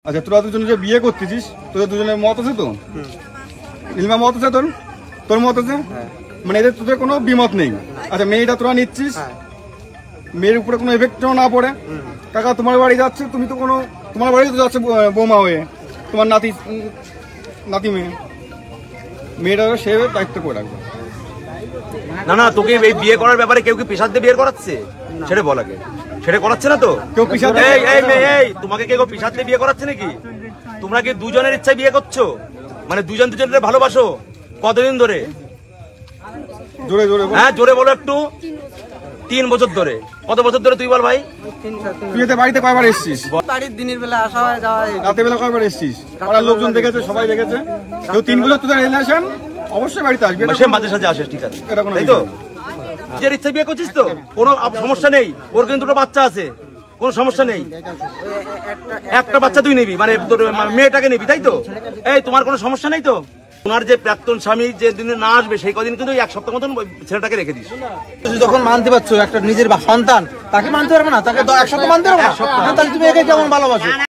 আচ্ছা, তোরা দুজনে যে বিয়ে করতেছিস, তোদের দুজনের মত আছে তো? ইলমা মত আছে তোর? তোর মত আছে? মানে এদের তোদের কোনো বিমত নেই? আচ্ছা, মেয়েটা তোরা নিচ্ছিস, মেয়ের উপরে কোনো এফেক্টও না পড়ে। কাকা তোমার বাড়ি যাচ্ছে, তুমি তো কোনো, তোমার বাড়ি তো যাচ্ছে বৌমা হয়ে, তোমার নাতি মেয়েটা সে দায়িত্ব করে রাখবে। না না, তোকে এই বিয়ে করার ব্যাপারে কেউ কি পেশাদ দিয়ে বিয়ে করাচ্ছে? সেটা বল আগে। সেটা করাচ্ছে না তো কেউ পেশাদ? এই তোমাকে কেউ পেশাদ দিয়ে বিয়ে করাচ্ছে নাকি? তোমরা কি দুজনের ইচ্ছায় বিয়ে করছো? মানে দুজন দুজনের ভালোবাসো কতদিন ধরে? জোরে জোরে বল। হ্যাঁ জোরে বলো একটু। 3 বছর ধরে। কত বছর ধরে তুই বল ভাই? তুই এতে বাড়িতে কয়বার এসেছিস? বাড়ির দিনের বেলা আসা হয়, যাওয়া হয়। রাতের বেলা কয়বার এসেছিস? পাড়ার লোকজন দেখেছে, সবাই দেখেছে। কেউ 3 বছর তোদের রিলেশন, অবশ্যই বাড়িতে আসবে। সে মাঝে সাঝে আসে, ঠিক আছে, এটা কোনো তাই তো? নিজের ইচ্ছা বিয়ে করছিস তো, কোনো সমস্যা নেই। ওর কিন্তু 2টো বাচ্চা আছে, কোনো সমস্যা নেই। একটা বাচ্চা তুই নিবি, মানে তোর মেয়েটাকে নিবি, তাই তো? এই তোমার কোনো সমস্যা নেই তো? ওনার যে প্রাক্তন স্বামী যে দিন না আসবে সেই কদিন কিন্তু 1 সপ্তাহ মতন ছেলেটাকে রেখে দিস। যখন মানতে পারছো একটা নিজের সন্তান, তাকে মানতে পারবে না? তাকে 1 সপ্তাহ মানতে পারবে না? তাহলে তুমি একে কেমন ভালোবাসো?